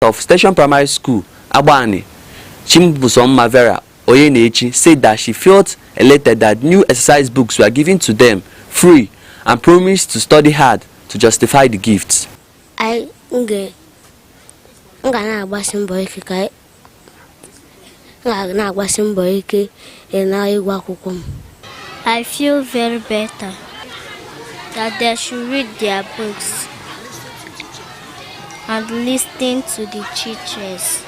of Station Primary School, Abani, Chimbusom Mavera Oyenechi, said that she felt elated that new exercise books were given to them free and promised to study hard to justify the gifts. I feel very better that they should read their books and listen to the teachers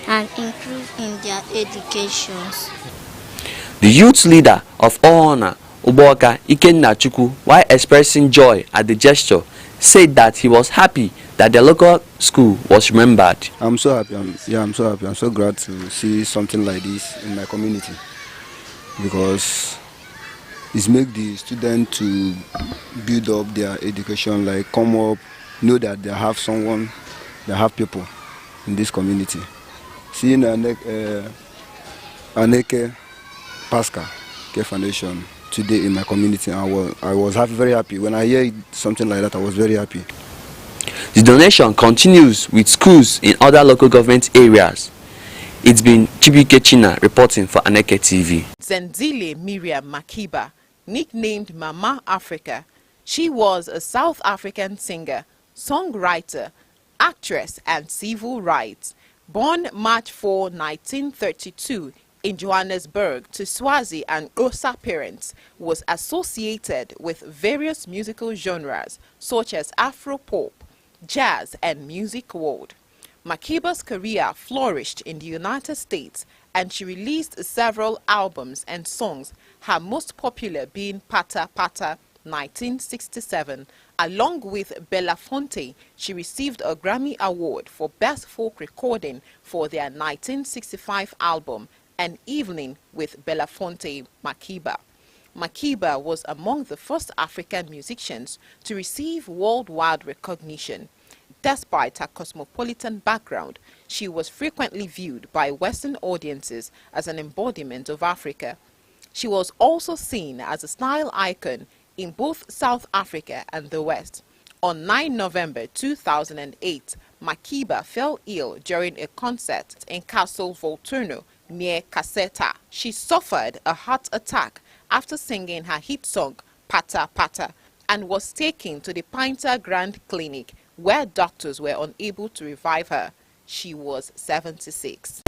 and improve in their educations. The youth leader of Ohana, Uboka Ikenna, while expressing joy at the gesture, said that he was happy that the local school was remembered. I'm so happy. I'm so happy. I'm so glad to see something like this in my community, because it's make the student to build up their education, like come up, know that they have someone, they have people in this community. Seeing Aneke Pascal Care Foundation today in my community, I was very happy. When I hear something like that, I was very happy. The donation continues with schools in other local government areas. It's been Chibuike China reporting for Aneke TV. Zenzile Miriam Makiba, nicknamed Mama Africa. She was a South African singer, songwriter, actress and civil rights. Born March 4, 1932 in Johannesburg to Swazi and Xhosa parents, was associated with various musical genres such as Afro-pop, jazz and music world. Makiba's career flourished in the United States and she released several albums and songs, her most popular being Pata Pata 1967. Along with Belafonte, she received a Grammy Award for Best Folk Recording for their 1965 album, An Evening with Belafonte Makiba. Makiba was among the first African musicians to receive worldwide recognition. Despite her cosmopolitan background, she was frequently viewed by Western audiences as an embodiment of Africa. She was also seen as a style icon in both South Africa and the West. On 9 November 2008, Makiba fell ill during a concert in Castle Volturno near Caserta. She suffered a heart attack after singing her hit song Pata Pata and was taken to the Pinter Grand Clinic, where doctors were unable to revive her. She was 76.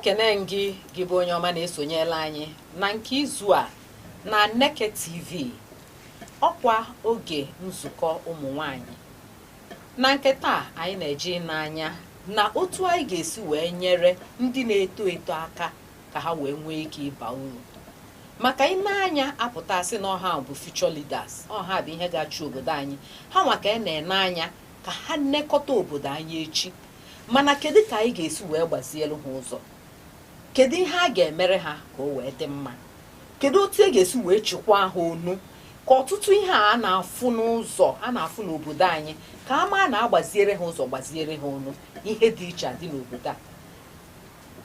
Kenengi Gibonyo ọma na-esonyela anyị na nke izu a na Aneke TV. Ọkwa oge nzukọ ụmụ nwanyị. Na nke taa anyị na-eji n'anya na otu anyị ga-esi wee nyere ndị na-eto eto aka ka ha wee nwee ike ịba uru. Maka ime anya apụta sị na ọha bụ future leaders. Ọha bụ ihe ga-achị obodo anyị. Ha nwa ka na-ene anya ka ha nnekọta obodo anyị echi. Mana kedu ka anyị ga-esi wee gbazielu ha ụzọ? Kedu ihe a ga-emere ha ka o wee dị mma? Kedu otu e ga-esi wee chịkwa ha onu ka ọtụtụ ihe a na-afụ n'ụzọ a na-afụ n'obodo anyị ka ama na-agbaziere ha ụzọ, gbaziere ha onu, ihe dị iche adị n'obodo a.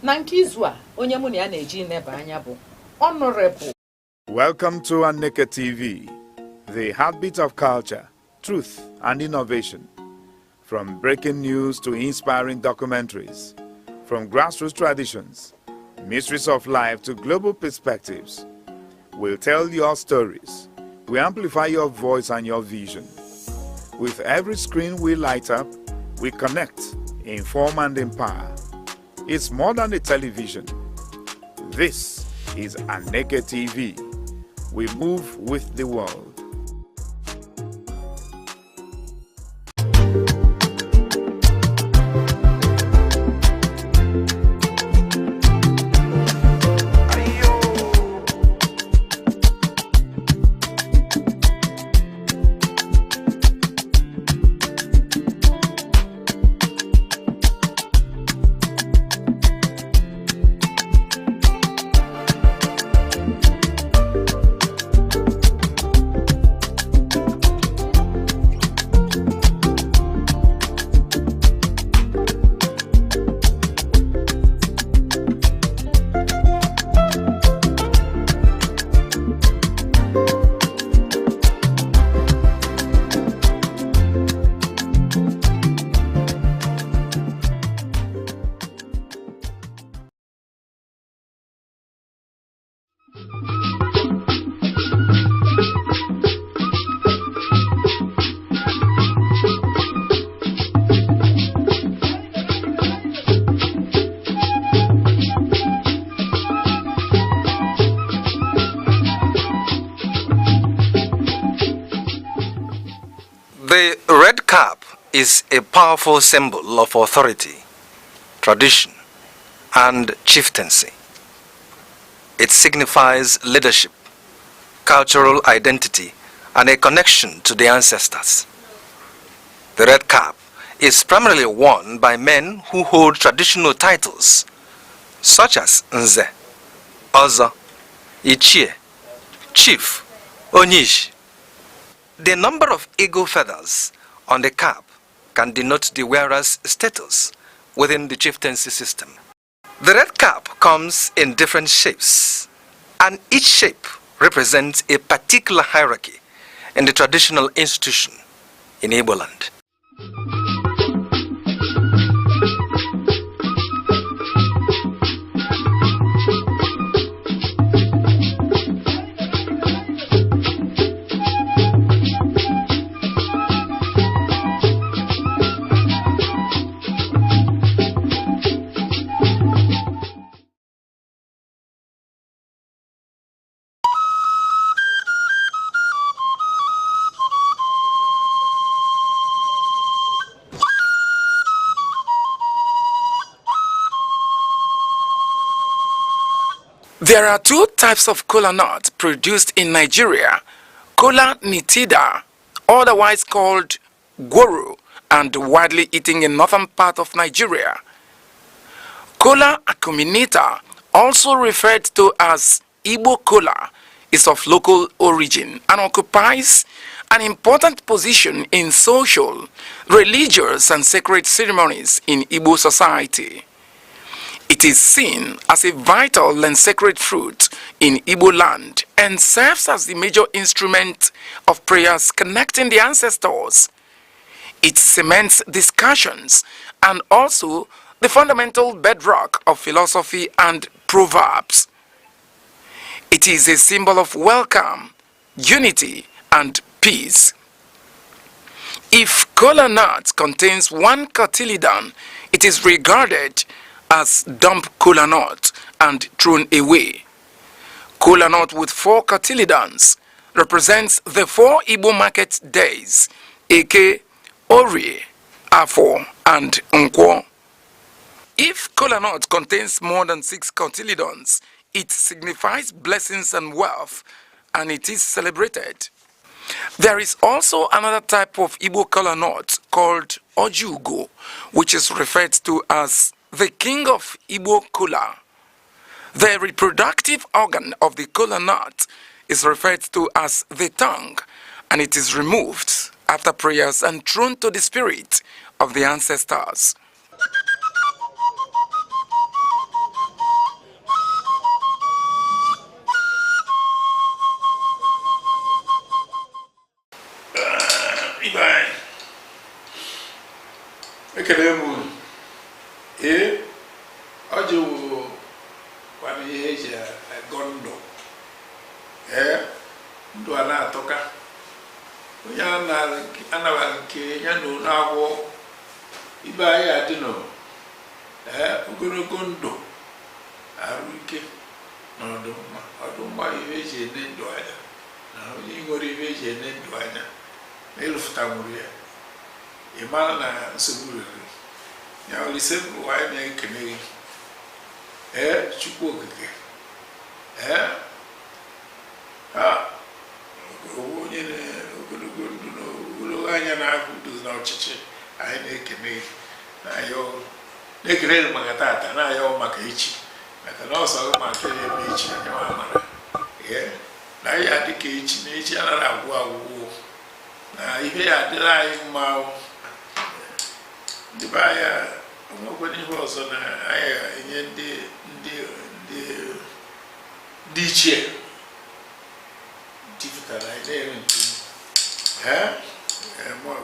Na nke izu a onye mụ na ya na-eji neba anya bụ Honorable. Welcome to Aneke TV, the heartbeat of culture, truth and innovation. From breaking news to inspiring documentaries, from grassroots traditions, mysteries of life to global perspectives. We'll tell your stories. We amplify your voice and your vision. With every screen we light up, we connect, inform and empower. It's more than a television. This is Aneke TV. We move with the world. The red cap is a powerful symbol of authority, tradition, and chieftaincy. It signifies leadership, cultural identity, and a connection to the ancestors. The red cap is primarily worn by men who hold traditional titles such as Nze, Ozo, Ichie, Chief, Onyish. The number of eagle feathers on the cap can denote the wearer's status within the chieftaincy system. The red cap comes in different shapes, and each shape represents a particular hierarchy in the traditional institution in Igbo land. There are two types of kola nut produced in Nigeria: kola nitida, otherwise called gworo, and widely eaten in northern part of Nigeria. Kola acuminata, also referred to as Igbo kola, is of local origin and occupies an important position in social, religious, and sacred ceremonies in Igbo society. It is seen as a vital and sacred fruit in Igbo land and serves as the major instrument of prayers connecting the ancestors. It cements discussions and also the fundamental bedrock of philosophy and proverbs. It is a symbol of welcome, unity, and peace. If kola nut contains one cotyledon, it is regarded as dump kola nut and thrown away. Kola nut with 4 cotyledons represents the 4 Igbo market days: Eke, Orie, Afo, and Nkwo. If kola nut contains more than 6 cotyledons, it signifies blessings and wealth, and it is celebrated. There is also another type of Igbo kola nut called Ojugo, which is referred to as the king of Igbo kola. The reproductive organ of the kola nut is referred to as the tongue, and it is removed after prayers and thrown to the spirit of the ancestors. Ndụ a na-atọka onye anabara nke ya na ụlọ agwọ ibe anyị adị nọ ogologo ndụ arụ ike na ọdụmma ihe eji ene ndụ anya na onye nwere ihe eji ene ndụ anya na ịlụfụta nwụrụ ya ịmara na nsogbu rere ya olise bụ anyị na-ekene gị Chukwu okike onye ogologo ndụ na ogologo anya na-ahụ udo na ọchịchị anyị na-ekene na-ekene maka tata na-ayọ maka echi maka na ọsọ maka ebe echi anya amara na ya dị ka echi na echi anaghị agwụ agwụgwụ na ihe ya adịla anyị mma ndị be anya onwekwana ihe ọzọ na anyị enye ndị ichie difficult idea more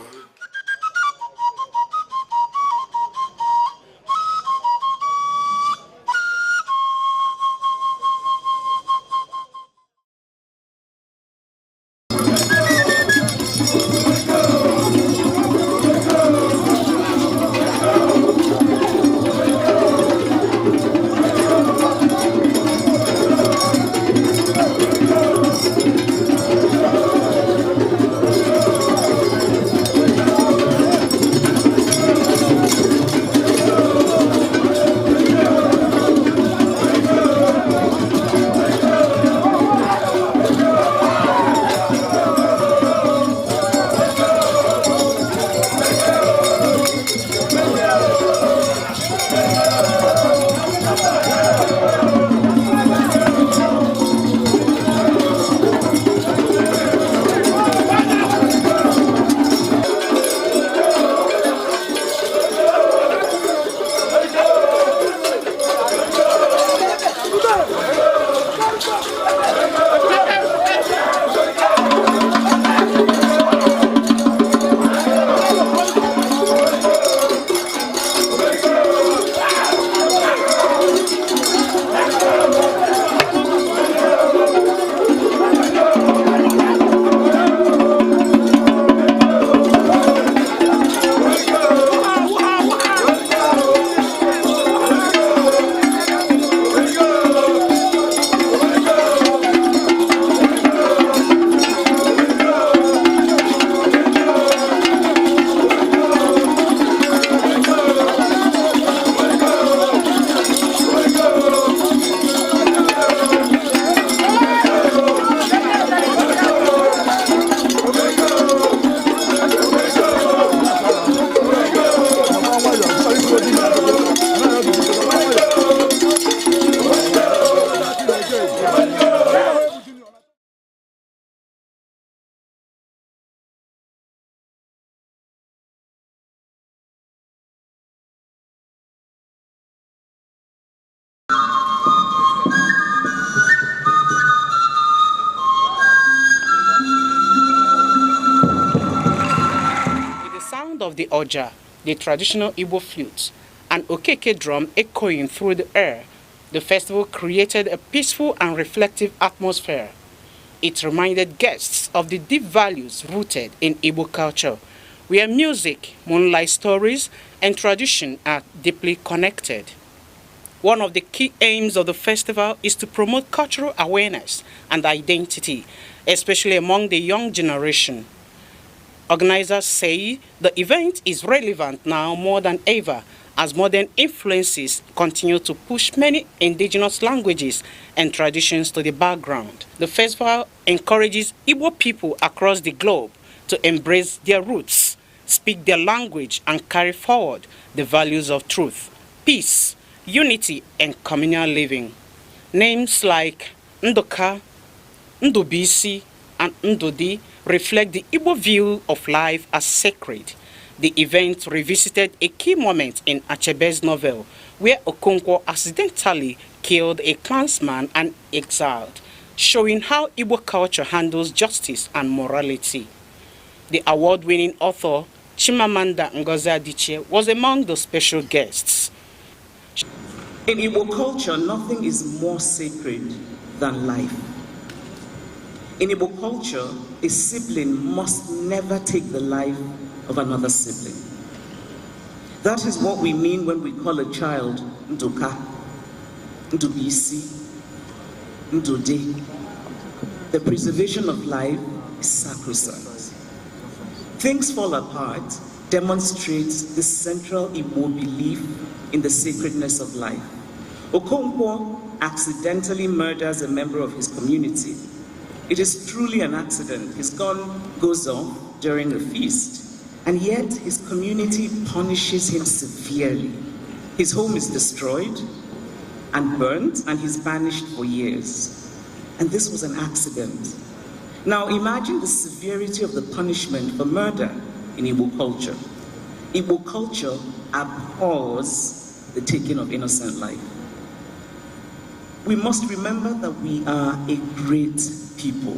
of the oja, the traditional Igbo flute, and okeke drum echoing through the air, the festival created a peaceful and reflective atmosphere. It reminded guests of the deep values rooted in Igbo culture, where music, moonlight stories, and tradition are deeply connected. One of the key aims of the festival is to promote cultural awareness and identity, especially among the young generation. Organizers say the event is relevant now more than ever as modern influences continue to push many indigenous languages and traditions to the background. The festival encourages Igbo people across the globe to embrace their roots, speak their language, and carry forward the values of truth, peace, unity, and communal living. Names like Ndoka, Ndubisi, and Ndodi reflect the Igbo view of life as sacred. The event revisited a key moment in Achebe's novel, where Okonkwo accidentally killed a clansman and exiled, showing how Igbo culture handles justice and morality. The award-winning author Chimamanda Ngozi Adichie was among the special guests. In Igbo culture, nothing is more sacred than life. In Igbo culture, a sibling must never take the life of another sibling. That is what we mean when we call a child Ndoka, Ndubisi, Ndode. The preservation of life is sacrosanct. Things Fall Apart demonstrates the central Igbo belief in the sacredness of life. Okonkwo accidentally murders a member of his community. It is truly an accident. His gun goes off during a feast, and yet his community punishes him severely. His home is destroyed and burnt, and he's banished for years. And this was an accident. Now imagine the severity of the punishment for murder in Igbo culture. Igbo culture abhors the taking of innocent life. We must remember that we are a great people.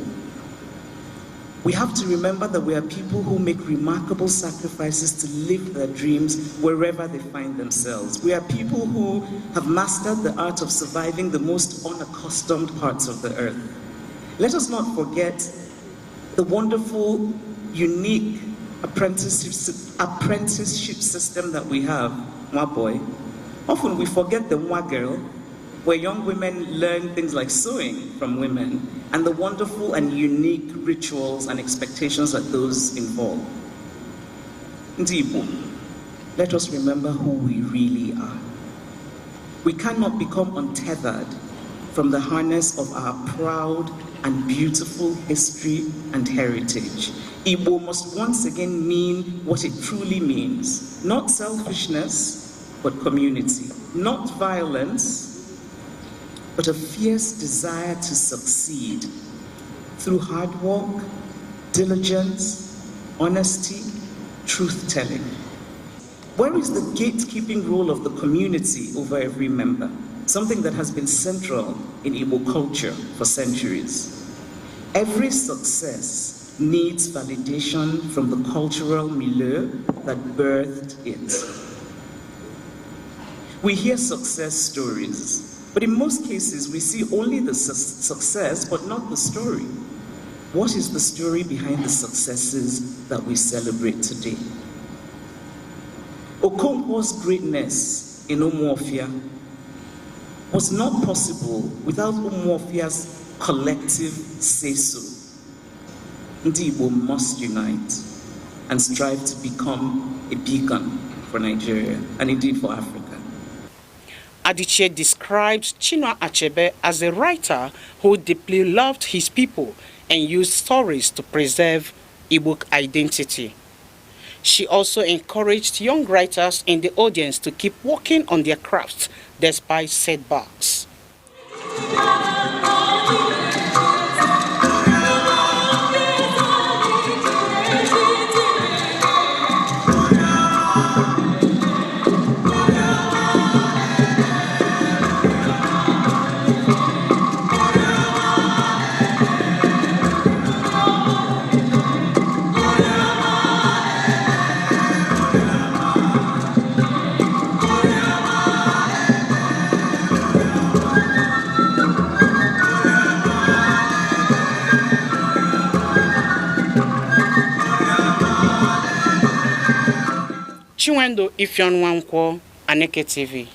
We have to remember that we are people who make remarkable sacrifices to live their dreams wherever they find themselves. We are people who have mastered the art of surviving the most unaccustomed parts of the earth. Let us not forget the wonderful, unique apprenticeship system that we have, Mwa Boy. Often we forget the Mwa Girl, where young women learn things like sewing from women, and the wonderful and unique rituals and expectations that those involve. Ndibo, let us remember who we really are. We cannot become untethered from the harness of our proud and beautiful history and heritage. Igbo must once again mean what it truly means. Not selfishness, but community. Not violence, but a fierce desire to succeed through hard work, diligence, honesty, truth-telling. Where is the gatekeeping role of the community over every member? Something that has been central in Igbo culture for centuries. Every success needs validation from the cultural milieu that birthed it. We hear success stories, but in most cases, we see only the success, but not the story. What is the story behind the successes that we celebrate today? Okonkwo's greatness in Umuofia was not possible without Umuofia's collective say-so. Ndibo must unite and strive to become a beacon for Nigeria, and indeed for Africa. Adichie describes Chinua Achebe as a writer who deeply loved his people and used stories to preserve Igbo identity. She also encouraged young writers in the audience to keep working on their crafts despite setbacks. Chinwendo Ifeanwankwo, Aneke TV.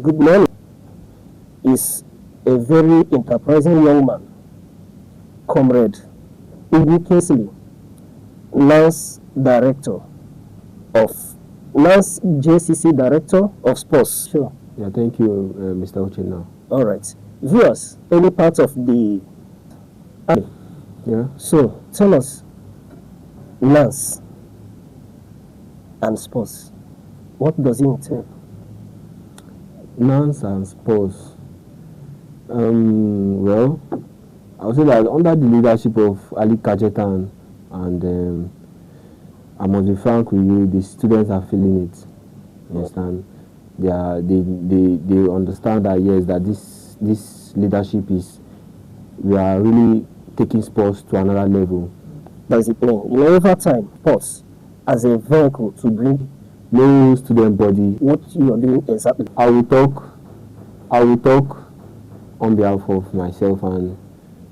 Good morning. Is a very enterprising young man, Comrade Igwe Kingsley, Lance Director of Lance JCC Director of Sports. Sure. Yeah, thank you, Mr. Uchenna. All right. Viewers, any part of the... Yeah. So, tell us, Lance and Sports, what does it entail? Lance and Sports. Well, I would say that under the leadership of Ali Kajetan and I must be frank with you, the students are feeling it. You understand? They understand that yes, that this leadership is, we are really taking sports to another level. That's it. Over time, sports as a vehicle to bring no student body. What you are doing exactly? I will talk on behalf of myself and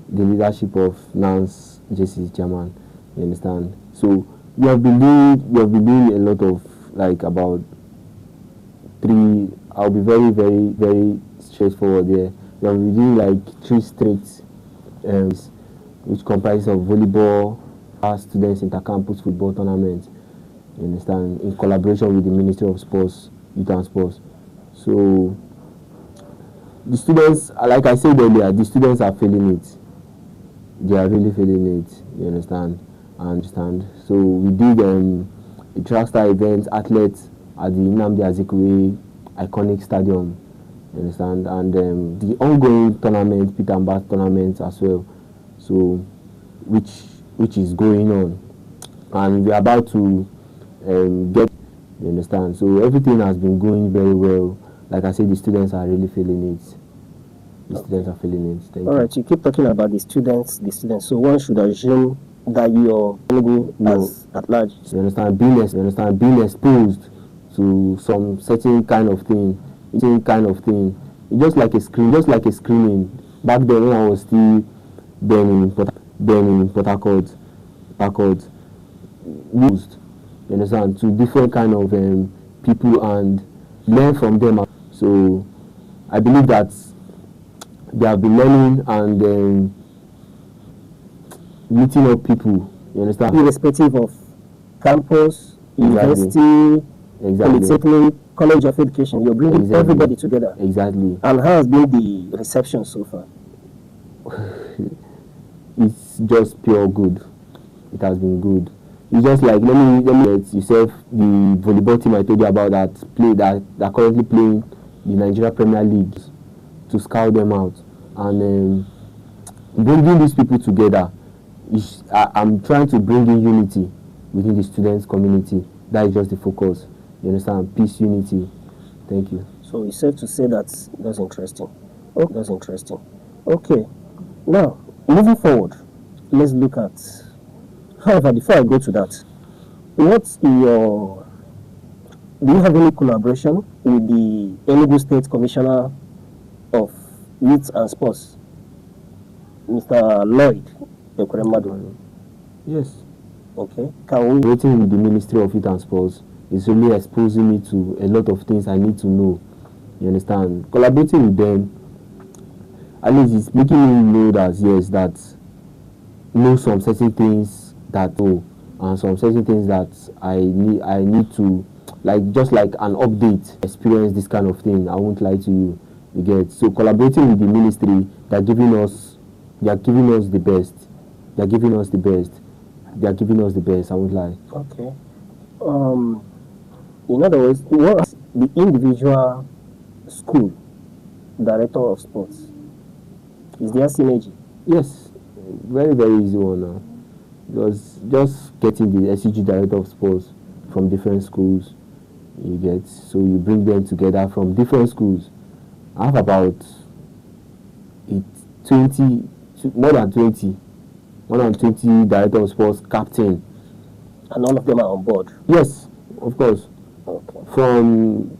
the leadership of Nance JC chairman. You understand? So we have been doing a lot of, like, about three. I'll be very, very, very straightforward there. We have been doing like 3 straight, which comprises of volleyball, our students intercampus football tournament. You understand? In collaboration with the Ministry of Sports, Youth and Sports. So the students, like I said earlier, the students are feeling it. they are really feeling it. You understand? And so we did a track star event athletes at the Nnamdi Azikiwe iconic stadium. You understand? And the ongoing tournament, Peter and Bat tournament as well. So which is going on, and we're about to get. You understand? So everything has been going very well. Like I said, the students are really feeling it. The students are feeling it. Thank All you. right, you keep talking about the students. So one should assume that your Enugu as at large. You understand? Being exposed to some certain kind of thing. It's just like a screening. Back then when I was still then in Port Harcourt, used, you understand, to different kind of people and learn from them. So I believe that they have been learning and meeting up people, you understand? Irrespective of campus, university, polytechnic, college of education, you're bringing everybody together. Exactly. And how has been the reception so far? It's just pure good. It has been good. It's just like let me let yourself the volleyball team I told you about that currently playing the Nigeria Premier League, to scout them out and bringing these people together. I'm trying to bring in unity within the students community. That is just the focus. You understand? Peace, unity. Thank you. So it's safe to say that's interesting. Oh, that's interesting. Okay. Now, moving forward, let's look at. However, before I go to that, do you have any collaboration with the Enugu State Commissioner of Youth and Sports, Mr. Lloyd Ekuremadu? Yes. Okay. Can we? Working with the Ministry of Youth and Sports is really exposing me to a lot of things I need to know. You understand? Collaborating with them, at least it's making me know that yes, that know some certain things that and some certain things that I need to, like, just like an update, experience this kind of thing. I won't lie to you. You get? So collaborating with the ministry, they are giving us the best. They are giving us the best. I won't lie. Okay. In other words, what the individual school director of sports, is there synergy? Yes, very very easy one now. Because just getting the SCG director of sports from different schools, you get, so you bring them together from different schools. I have about 20, more than 20 director of sports captain. And all of them are on board? Yes, of course. Okay. From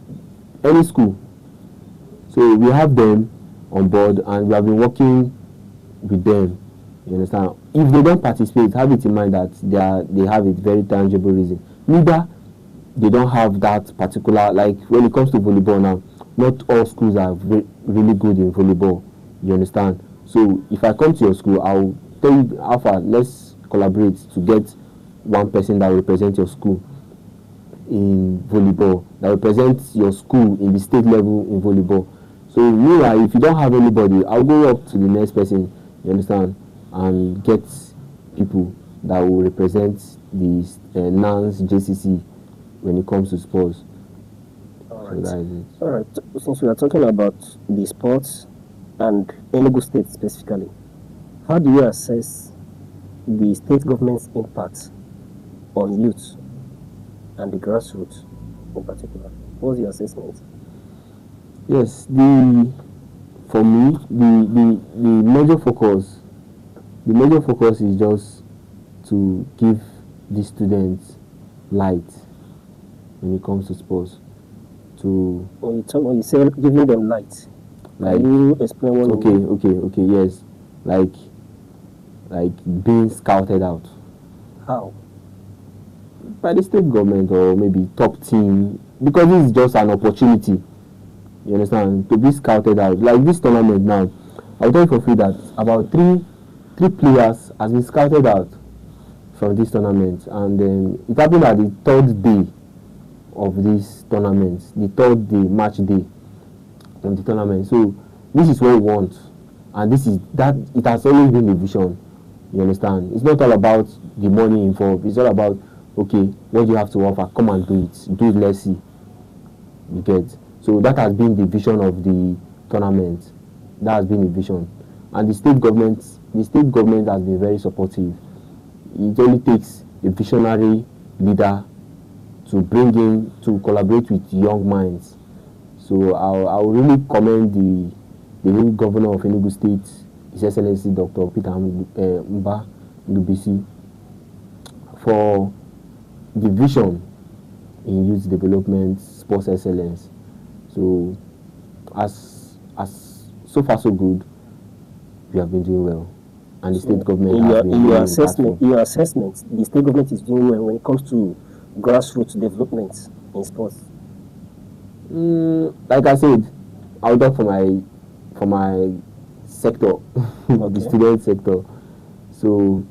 any school. So we have them on board and we have been working with them. You understand? If they don't participate, have it in mind that they have a very tangible reason. Neither they don't have that particular, like when it comes to volleyball now, not all schools are really good in volleyball. You understand? So if I come to your school, I'll tell you, Alpha, let's collaborate to get one person that will represent your school in volleyball, that represents your school in the state level in volleyball. So meanwhile, if you don't have anybody, I'll go up to the next person, you understand, and get people that will represent the NANS JCC when it comes to sports. All right. So that is it. All right. Since we are talking about the sports and Enugu State specifically, how do you assess the state government's impact on youth and the grassroots in particular? What's your assessment? Yes, for me, the major focus is just to give the students light when it comes to sports. When you say giving them light, like, can you explain what? Okay, yes, like being scouted out. How? By the state government or maybe top team, because this is just an opportunity. You understand? To be scouted out. Like this tournament now, I'll tell you for free that about three players has been scouted out from this tournament, and then it happened at the third day of this tournament, the third day, match day of the tournament. So this is what we want, and this is that. It has always been the vision You understand? It's not all about the money involved. It's all about, okay, what do you have to offer? Come and do it. Do it, let's see. You get? So that has been the vision of the tournament. That has been the vision. And the state government has been very supportive. It only takes a visionary leader to bring in, to collaborate with young minds. So I'll really commend the new governor of Enugu State, His Excellency Dr. Peter Mba Ndubisi, for the vision in youth development, sports excellence. So so far so good, we have been doing well, and the state government has been in your assessment, the state government is doing well when it comes to grassroots development in sports. Like I said, I'll talk for my sector, the student sector. So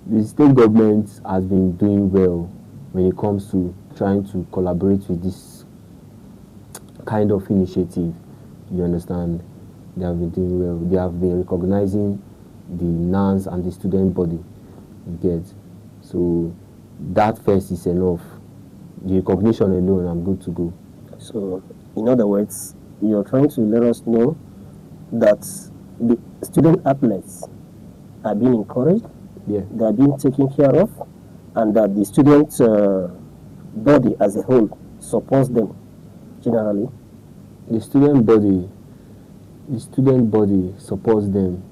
the state government has been doing well when it comes to trying to collaborate with this kind of initiative. You understand? They have been doing well. They have been recognizing the NANS and the student body. You get? So that first is enough. The recognition alone, I'm good to go. So, in other words, you're trying to let us know that the student athletes are being encouraged, they are being taken care of, and that the student body as a whole supports them generally. The student body supports them.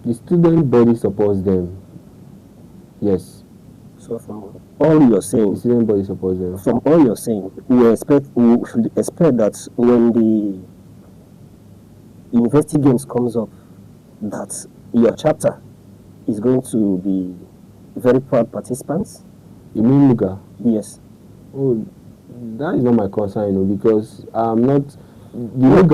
The student body supports them. Yes. So from all you're saying, the student body supports them. From all you're saying, we should expect that when the University Games comes up, that your chapter is going to be very proud participants. You mean Luga? Yes. Oh, that is not my concern, because I'm not. You are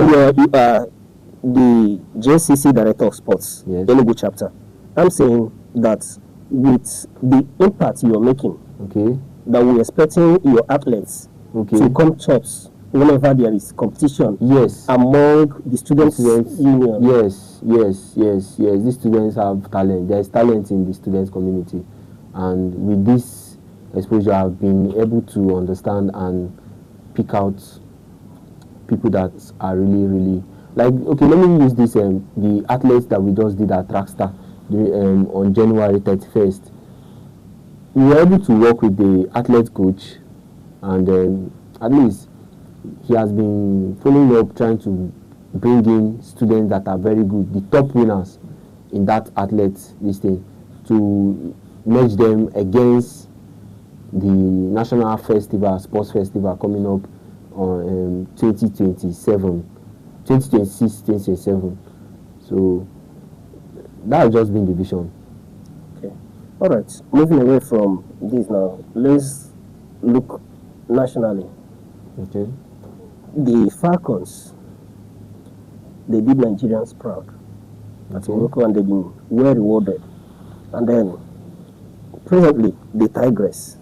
the JCC Director of Sports, Enugu chapter. I'm saying that with the impact you're making, that we're expecting your athletes to come tops whenever there is competition among the students union. Yes. These students have talent. There is talent in the students community, and with this exposure, I've been able to understand and pick out people that are really like. Okay, let me use this. The athletes that we just did at Trackstar on January 31st. We were able to work with the athlete coach, and at least he has been following up, trying to bring in students that are very good, the top winners in that athlete listing, to match them against the national festival, sports festival coming up on 2027. So that has just been the vision. Okay. All right. Moving away from this now, let's look nationally. Okay. The Falcons, they did Nigerians proud at Morocco, and they've been well rewarded. And then presently, the Tigress,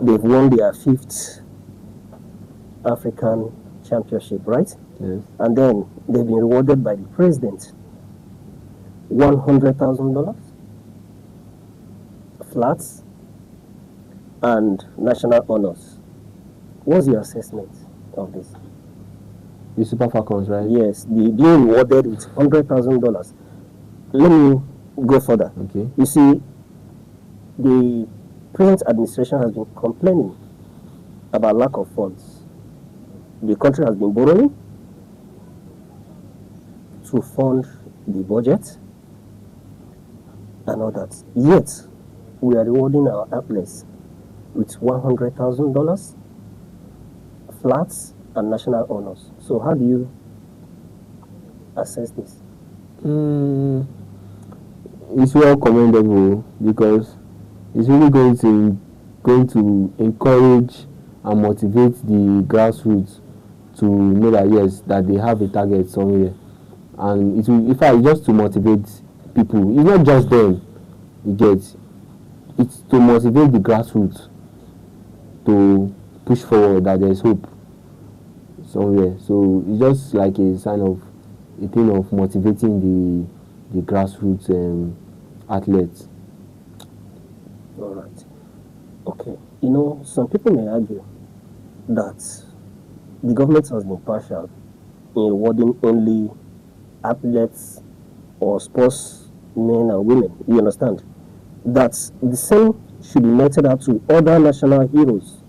they've won their 5th African Championship, right? Yes. And then they've been rewarded by the president $100,000 flats and national honors. What's your assessment of this? The Super Falcons, right? Yes, being rewarded with $100,000. Let me go further. Okay. You see, the present administration has been complaining about lack of funds. The country has been borrowing to fund the budget and all that. Yet, we are rewarding our athletes with $100,000 flats and national honors. So how do you assess this? It's well commendable, because it's really going to encourage and motivate the grassroots to know that yes, that they have a target somewhere, and it will, in fact, just to motivate people. It's not just them, you get. It's to motivate the grassroots to push forward, that there is hope somewhere. So it's just like a sign of a thing of motivating the grassroots athletes. All right. Okay. You know, some people may argue that the government has been partial in rewarding only athletes or sports men and women. You understand? That the same should be meted out to other national heroes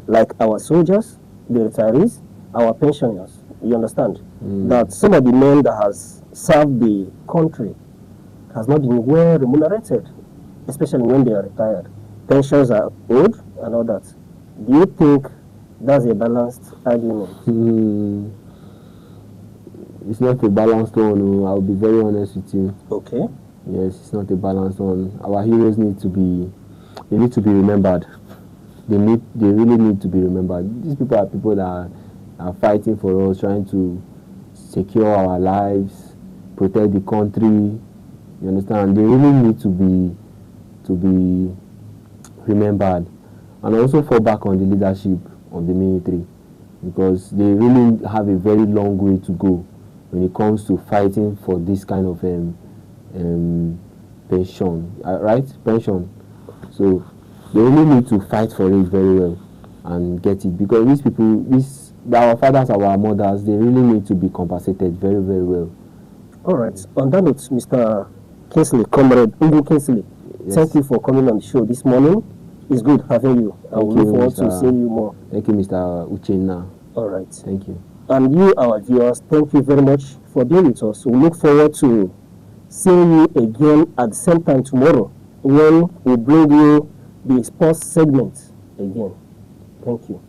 like our soldiers, the retirees, our pensioners. You understand? That some of the men that has served the country has not been well remunerated, especially when they are retired. Pensions are owed and all that. Do you think that's a balanced argument? It's not a balanced one. I'll be very honest with you. Okay. Yes, it's not a balanced one. Our heroes need to be remembered. They really need to be remembered. These people are people that are fighting for us, trying to secure our lives, protect the country. You understand? They really need to be remembered, and also fall back on the leadership of the military, because they really have a very long way to go when it comes to fighting for this kind of pension, right? Pension. So they really need to fight for it very well and get it, because these people, our fathers, our mothers, they really need to be compensated very, very well. All right. On that note, Mr. Kingsley, Comrade Ugu Kingsley, Yes. thank you for coming on the show this morning. It's good having you. I will look forward to seeing you more. Thank you, Mr. Uchenna. All right. Thank you. And you, our viewers, thank you very much for being with us. We look forward to seeing you again at the same time tomorrow when we bring you the sports segment again. Thank you.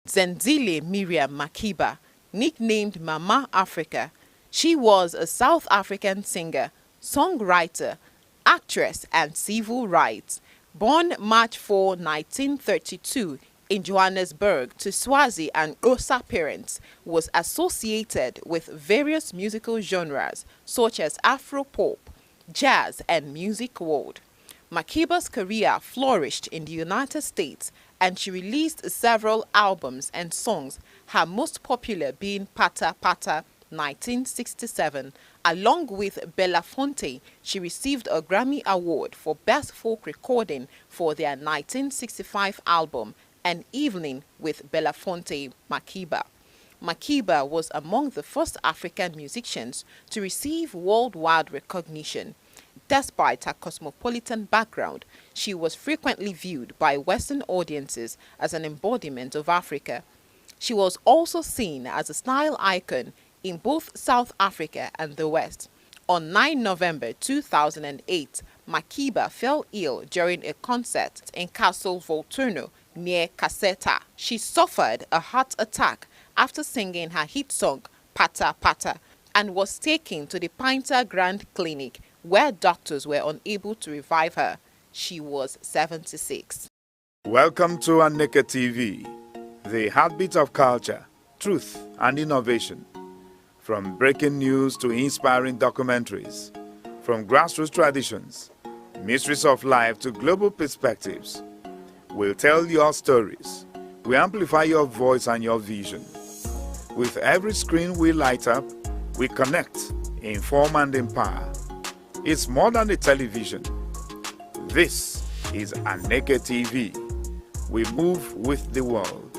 Zenzile Miriam Makeba, nicknamed Mama Africa. She was a South African singer, songwriter, actress, and civil rights. Born March 4, 1932 in Johannesburg to Swazi and Xhosa parents, was associated with various musical genres such as Afro-pop, jazz, and music world. Makeba's career flourished in the United States, and she released several albums and songs, her most popular being Pata Pata 1967. Along with Belafonte, she received a Grammy Award for Best Folk Recording for their 1965 album, An Evening with Belafonte Makeba. Makeba was among the first African musicians to receive worldwide recognition. Despite her cosmopolitan background, she was frequently viewed by Western audiences as an embodiment of Africa. She was also seen as a style icon in both South Africa and the West. On 9 November 2008, Makeba fell ill during a concert in Castle Volturno near Caserta. She suffered a heart attack after singing her hit song Pata Pata and was taken to the Pinter Grand Clinic, where doctors were unable to revive her. She was 76. Welcome to Aneke TV, the heartbeat of culture, truth, and innovation. From breaking news to inspiring documentaries, from grassroots traditions, mysteries of life to global perspectives, we'll tell your stories. We amplify your voice and your vision. With every screen we light up, we connect, inform and empower. It's more than a television. This is Aneke TV. We move with the world.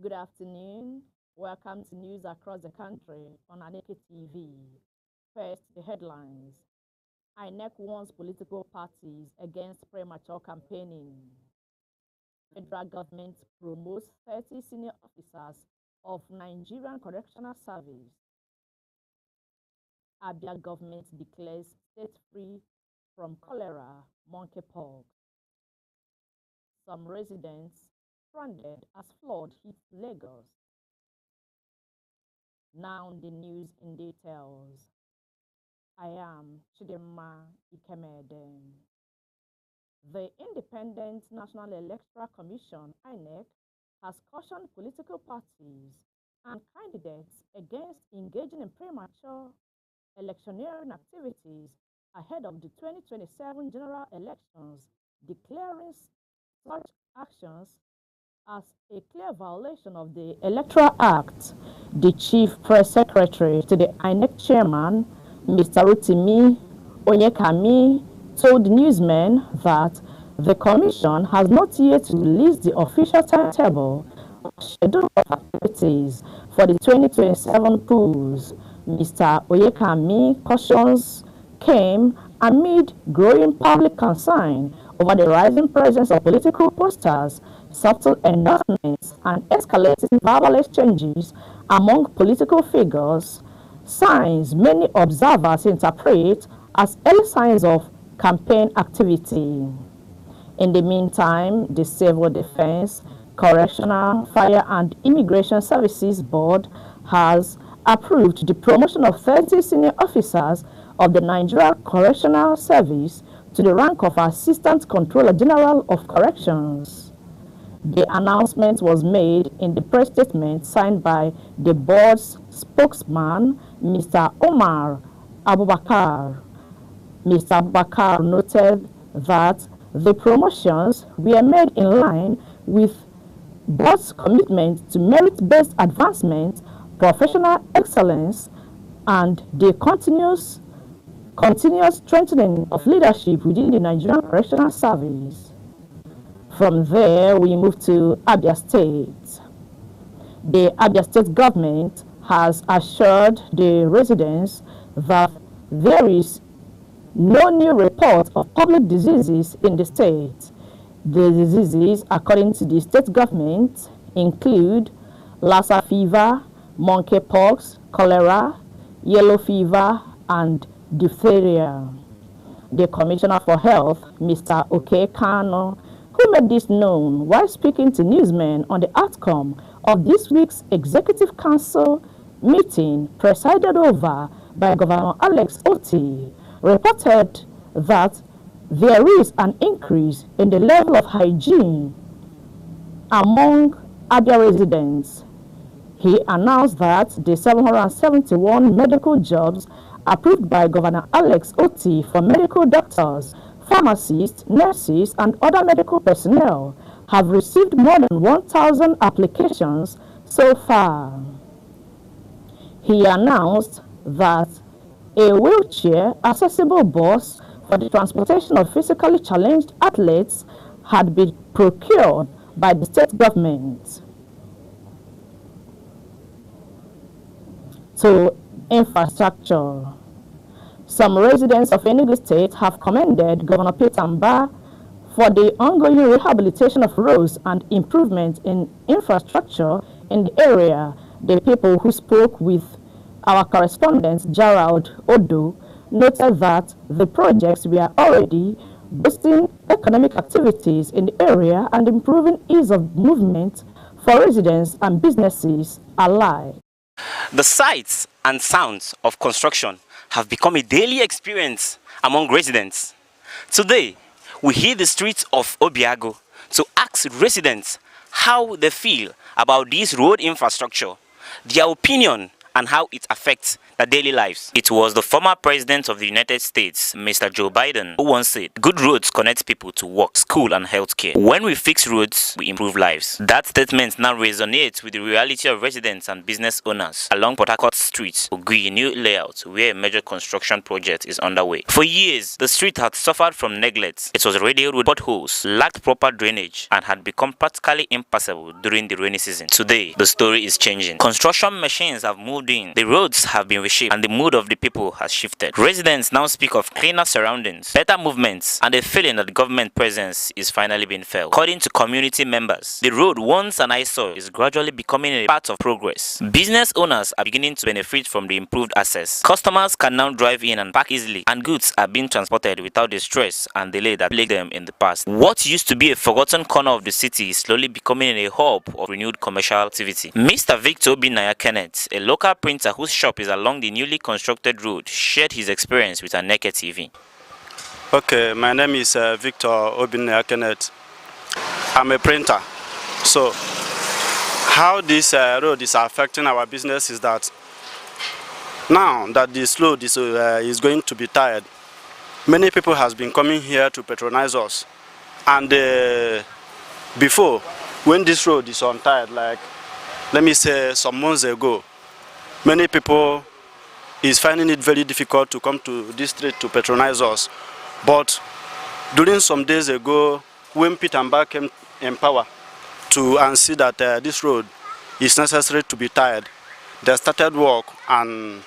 Good afternoon. Welcome to news across the country on Aneke TV. First, the headlines. INEC warns political parties against premature campaigning. Federal government promotes 30 senior officers of Nigerian Correctional Service. Abia government declares state free from cholera, monkeypox. Some residents stranded as flood hits Lagos. Now the news in details. I am Chidimma Ikemede. The Independent National Electoral Commission, INEC, has cautioned political parties and candidates against engaging in premature electioneering activities ahead of the 2027 general elections, declaring such actions as a clear violation of the Electoral Act. The Chief Press Secretary to the INEC chairman, Mr. Rotimi Onyekami, told newsmen that the commission has not yet released the official timetable or schedule of activities for the 2027 polls. Mr. Onyekami cautions came amid growing public concern over the rising presence of political posters, subtle endorsements, and escalating verbal exchanges among political figures, signs many observers interpret as early signs of campaign activity. In the meantime, the Civil Defense, Correctional, Fire and Immigration Services Board has approved the promotion of 30 senior officers of the Nigeria Correctional Service to the rank of Assistant Controller General of Corrections. The announcement was made in the press statement signed by the board's spokesman, Mr. Omar Abubakar. Mr. Abubakar noted that the promotions were made in line with board's commitment to merit-based advancement, professional excellence, and the continuous strengthening of leadership within the Nigerian Correctional Service. From there, we move to Abia State. The Abia State government has assured the residents that there is no new report of public diseases in the state. The diseases, according to the state government, include Lassa fever, monkeypox, cholera, yellow fever, and diphtheria. The Commissioner for Health, Mr. Oke Kano, who made this known while speaking to newsmen on the outcome of this week's Executive Council meeting presided over by Governor Alex Otti, reported that there is an increase in the level of hygiene among Abia residents. He announced that the 771 medical jobs approved by Governor Alex Otti for medical doctors, pharmacists, nurses, and other medical personnel have received more than 1,000 applications so far. He announced that a wheelchair accessible bus for the transportation of physically challenged athletes had been procured by the state government. To infrastructure. Some residents of Enugu State have commended Governor Peter Mbah for the ongoing rehabilitation of roads and improvement in infrastructure in the area The people who spoke with our correspondent, Gerald Odo, noted that the projects were already boosting economic activities in the area and improving ease of movement for residents and businesses alike. The sights and sounds of construction have become a daily experience among residents. Today, we hit the streets of Obiago to ask residents how they feel about this road infrastructure, their opinion, and how it affects their daily lives. It was the former president of the United States, Mr. Joe Biden, who once said, "Good roads connect people to work, school, and healthcare. When we fix roads, we improve lives." That statement now resonates with the reality of residents and business owners along Port Harcourt Street, Ogui new layout, where a major construction project is underway. For years, the street had suffered from neglect. It was riddled with potholes, lacked proper drainage, and had become practically impassable during the rainy season. Today, the story is changing. Construction machines have moved in, the roads have been reshaped, and the mood of the people has shifted. Residents now speak of cleaner surroundings, better movements, and a feeling that government presence is finally being felt. According to community members, the road, once an eyesore, is gradually becoming a part of progress. Business owners are beginning to benefit from the improved access. Customers can now drive in and park easily, and goods are being transported without the stress and delay that plagued them in the past. What used to be a forgotten corner of the city is slowly becoming a hub of renewed commercial activity. Mr. Victor Obinaya Kenneth, a local printer whose shop is along the newly constructed road, shared his experience with Aneke TV. Okay, my name is Victor Obinaya Kenneth. I'm a printer. So, how this road is affecting our business is that now that this road is going to be tired, many people has been coming here to patronize us. And before, when this road is untied, like let me say some months ago, many people is finding it very difficult to come to this street to patronize us. But during some days ago, when Peter and Bar came in power and see that this road is necessary to be tied, they started work and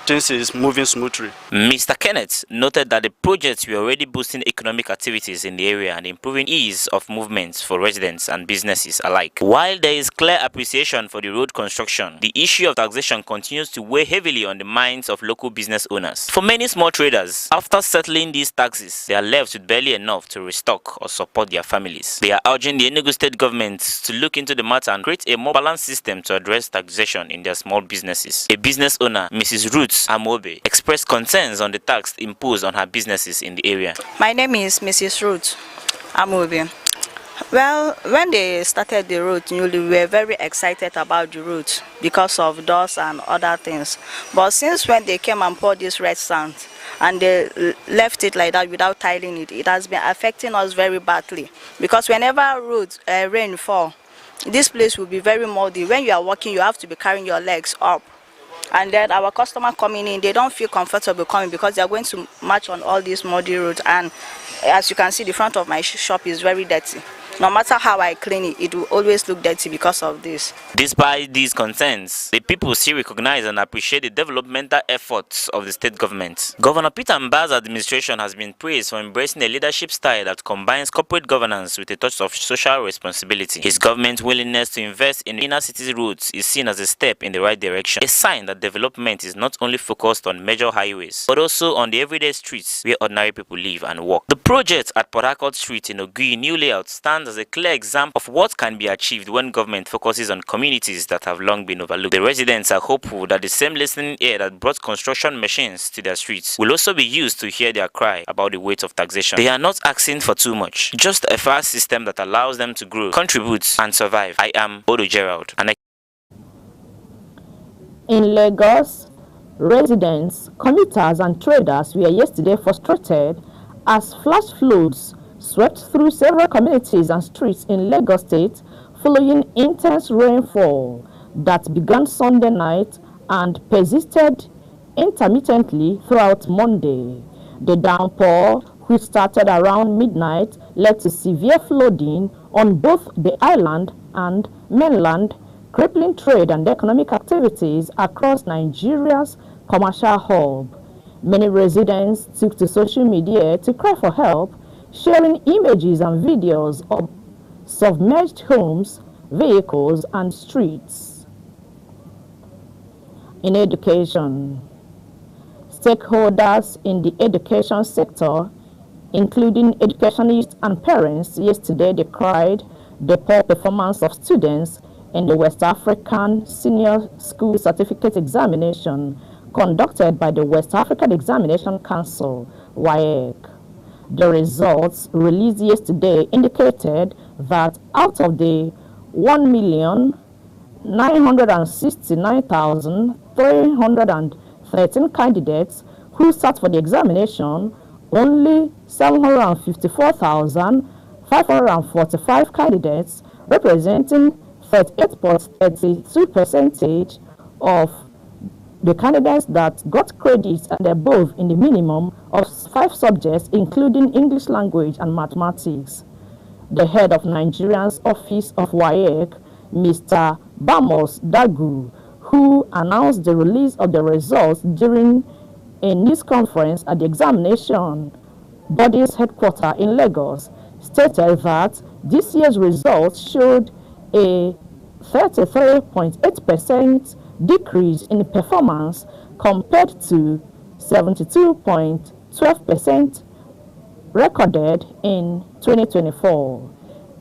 things is moving smoothly. Mr. Kenneth noted that the projects were already boosting economic activities in the area and improving ease of movements for residents and businesses alike. While there is clear appreciation for the road construction, the issue of taxation continues to weigh heavily on the minds of local business owners. For many small traders, after settling these taxes, they are left with barely enough to restock or support their families. They are urging the Enugu state government to look into the matter and create a more balanced system to address taxation in their small businesses. A business owner, Mrs. Ruth Amobe, expressed concerns on the tax imposed on her businesses in the area. My name is Mrs. Ruth Amobe. Well, when they started the road newly, we were very excited about the road because of dust and other things. But since when they came and poured this red sand and they left it like that without tiling it, it has been affecting us very badly. Because whenever rain fall, this place will be very moldy. When you are walking, you have to be carrying your legs up. And then our customer coming in, they don't feel comfortable coming because they are going to march on all these muddy roads. And as you can see, the front of my shop is very dirty. No matter how I clean it, it will always look dirty because of this. Despite these concerns, the people still recognize and appreciate the developmental efforts of the state government. Governor Peter Mba's administration has been praised for embracing a leadership style that combines corporate governance with a touch of social responsibility. His government's willingness to invest in inner city roads is seen as a step in the right direction, a sign that development is not only focused on major highways, but also on the everyday streets where ordinary people live and work. The project at Port Harcourt Street in Ogui new layout stands as a clear example of what can be achieved when government focuses on communities that have long been overlooked. The residents are hopeful that the same listening ear that brought construction machines to their streets will also be used to hear their cry about the weight of taxation. They are not asking for too much, just a fast system that allows them to grow, contribute, and survive. I am Odo Gerald. In Lagos, residents, commuters, and traders were yesterday frustrated as flash floods swept through several communities and streets in Lagos State following intense rainfall that began Sunday night and persisted intermittently throughout Monday. The downpour, which started around midnight, led to severe flooding on both the island and mainland, crippling trade and economic activities across Nigeria's commercial hub. Many residents took to social media to cry for help, sharing images and videos of submerged homes, vehicles, and streets. in education. Stakeholders in the education sector, including educationists and parents, yesterday decried the poor performance of students in the West African Senior School Certificate Examination conducted by the West African Examination Council, WAEC. The results released yesterday indicated that out of the 1,969,313 candidates who sat for the examination, only 754,545 candidates, representing 38.32% of the candidates that got credits and above in the minimum of 5 subjects, including English language and mathematics. The head of Nigeria's office of WAEC, Mr. Bamos Dagu, who announced the release of the results during a news conference at the examination body's headquarters in Lagos, stated that this year's results showed a 33.8% decrease in performance compared to 72.12% recorded in 2024.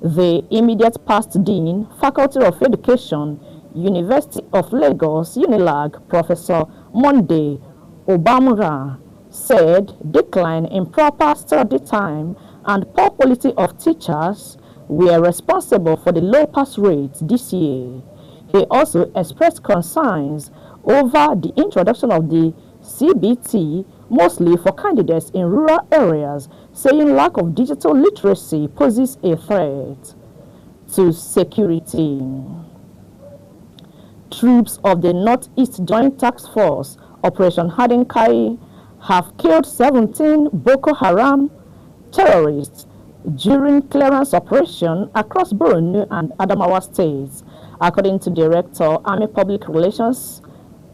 The immediate past dean, Faculty of Education, University of Lagos, UNILAG, Professor Monday Obamura, said decline in proper study time and poor quality of teachers were responsible for the low pass rates this year. He also expressed concerns over the introduction of the CBT, mostly for candidates in rural areas, saying lack of digital literacy poses a threat to security. Troops of the Northeast Joint Task Force, Operation Hadinkai, have killed 17 Boko Haram terrorists during clearance operation across Borno and Adamawa states, according to Director, Army Public Relations,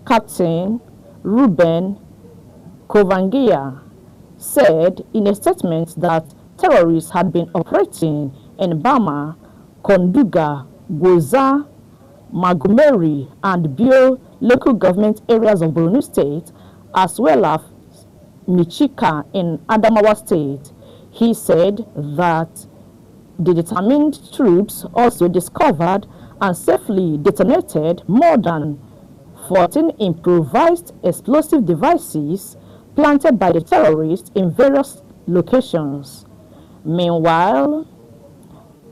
Captain Ruben Kovangia, said in a statement that terrorists had been operating in Bama, Konduga, Goza, Magumeri, and Bio local government areas of Borno State, as well as Michika in Adamawa State. He said that the determined troops also discovered and safely detonated more than 14 improvised explosive devices planted by the terrorists in various locations. Meanwhile,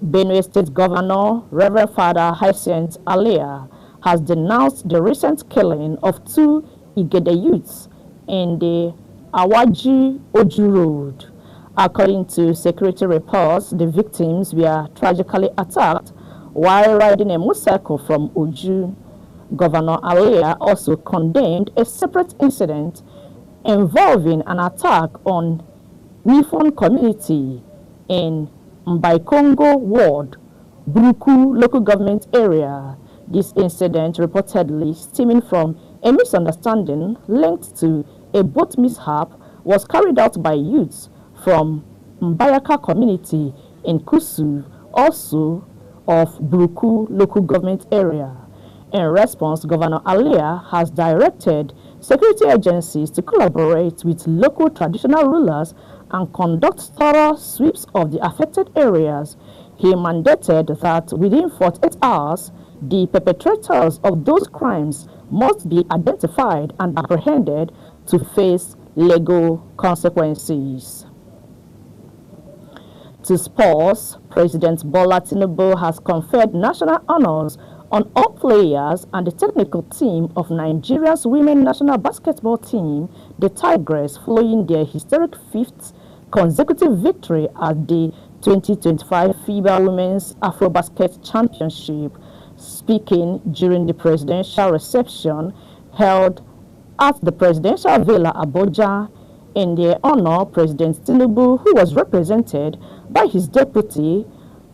Benue State Governor Reverend Father Hyacinth Alia has denounced the recent killing of 2 Igede youths in the Awaji Oju Road. According to security reports, the victims were tragically attacked while riding a motorcycle from Oju. Governor Alia also condemned a separate incident involving an attack on Nifon community in Mbaikongo Ward, Buruku local government area. This incident reportedly stemming from a misunderstanding linked to a boat mishap was carried out by youths from Mbayaka community in Kusu, also of Buruku local government area. In response, Governor Alia has directed security agencies to collaborate with local traditional rulers and conduct thorough sweeps of the affected areas. He mandated that within 48 hours, the perpetrators of those crimes must be identified and apprehended to face legal consequences. To sports, President Bola Tinubu has conferred national honors on all players and the technical team of Nigeria's women national basketball team, the Tigress, following their historic 5th consecutive victory at the 2025 FIBA Women's Afrobasket Championship. Speaking during the presidential reception held at the Presidential Villa Abuja, in their honor, President Tinubu, who was represented by his deputy,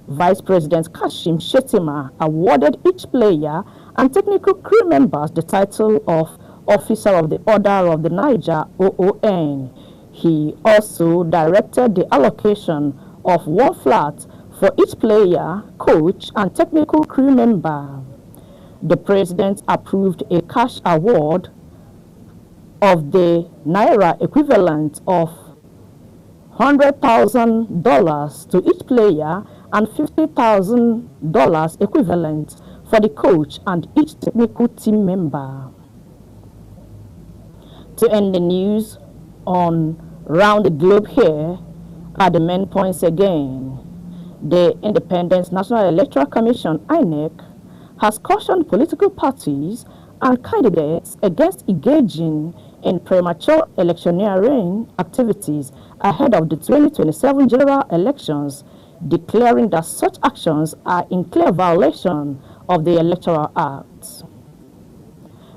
Vice President Kashim Shettima, awarded each player and technical crew members the title of Officer of the Order of the Niger, OON. He also directed the allocation of 1 flat for each player, coach, and technical crew member. The president approved a cash award of the Naira equivalent of $100,000 to each player and $50,000 equivalent for the coach and each technical team member. To end the news on Round the Globe here are the main points again. The Independent National Electoral Commission, INEC, has cautioned political parties and candidates against engaging in premature electioneering activities ahead of the 2027 general elections, declaring that such actions are in clear violation of the Electoral Act.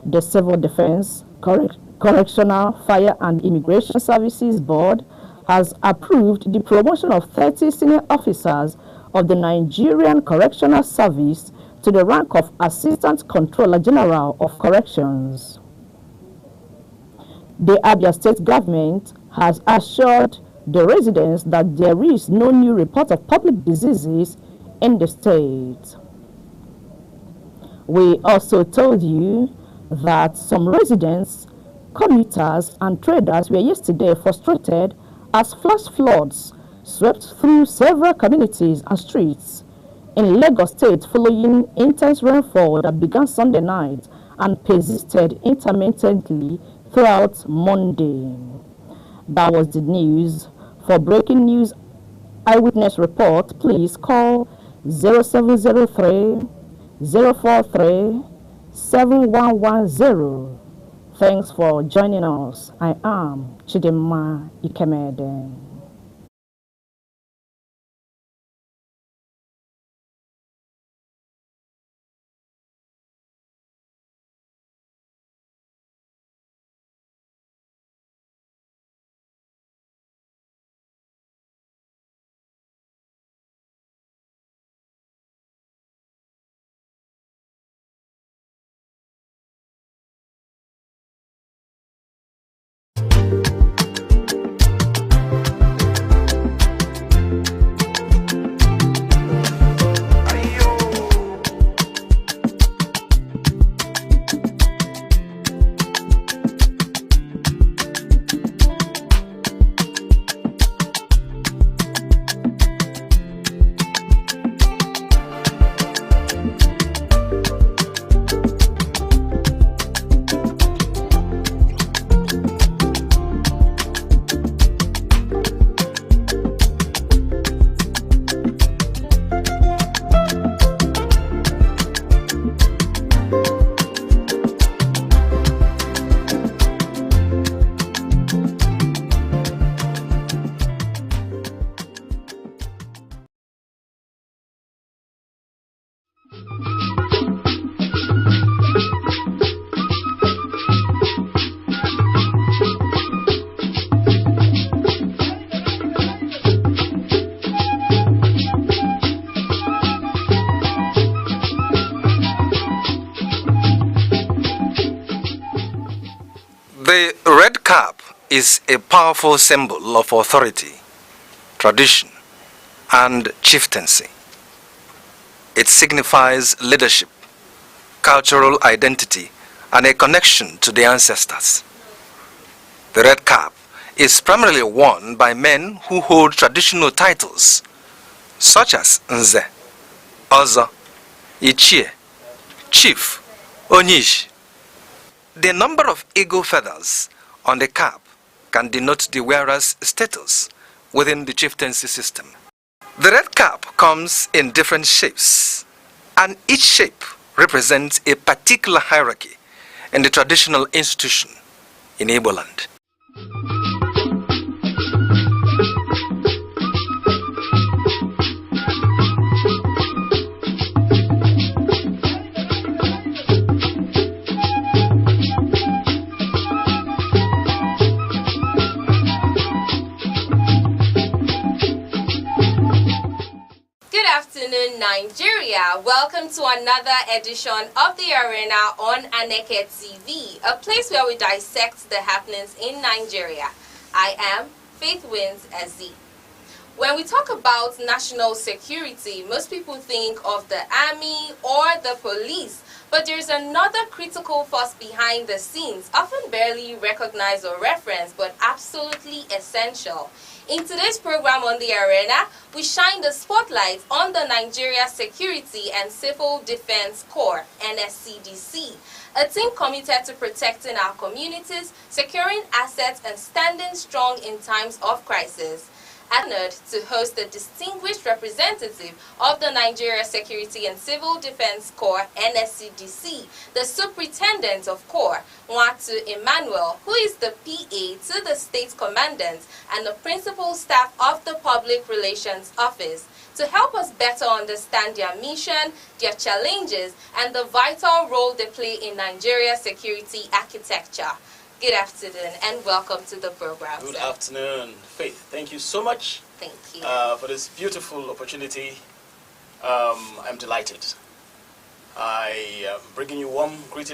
The Civil Defense, Correctional, Fire and Immigration Services Board has approved the promotion of 30 senior officers of the Nigerian Correctional Service to the rank of Assistant Controller General of Corrections. The Abia State government has assured the residents that there is no new report of public diseases in the state. We also told you that some residents, commuters, and traders were yesterday frustrated as flash floods swept through several communities and streets in Lagos State following intense rainfall that began Sunday night and persisted intermittently throughout Monday. That was the news. For breaking news eyewitness report, please call 0703 043 7110. Thanks for joining us. I am Chidimma Ikemede. The red cap is a powerful symbol of authority, tradition, and chieftaincy. It signifies leadership, cultural identity, and a connection to the ancestors. The red cap is primarily worn by men who hold traditional titles such as Nze, Ozo, Ichie, Chief, Onyish. The number of eagle feathers on the cap can denote the wearer's status within the chieftaincy system. The red cap comes in different shapes, and each shape represents a particular hierarchy in the traditional institution in Igbo land. Nigeria, welcome to another edition of the Arena on Aneke TV, a place where we dissect the happenings in Nigeria. I am Faith Wins Ezi. When we talk about national security, most people think of the army or the police, But there's another critical force behind the scenes, often barely recognized or referenced, but absolutely essential. In today's program on The Arena, we shine the spotlight on the Nigeria Security and Civil Defense Corps, NSCDC, a team committed to protecting our communities, securing assets, and standing strong in times of crisis. Honored to host the distinguished representative of the Nigeria Security and Civil Defense Corps, NSCDC, the Superintendent of Corps, Nwatu Emmanuel, who is the PA to the State Commandant and the Principal Staff of the Public Relations Office, to help us better understand their mission, their challenges, and the vital role they play in Nigeria's security architecture. Good afternoon and welcome to the program. Good afternoon, Faith. Thank you so much. Thank you. For this beautiful opportunity. I'm delighted. I am bringing you warm greetings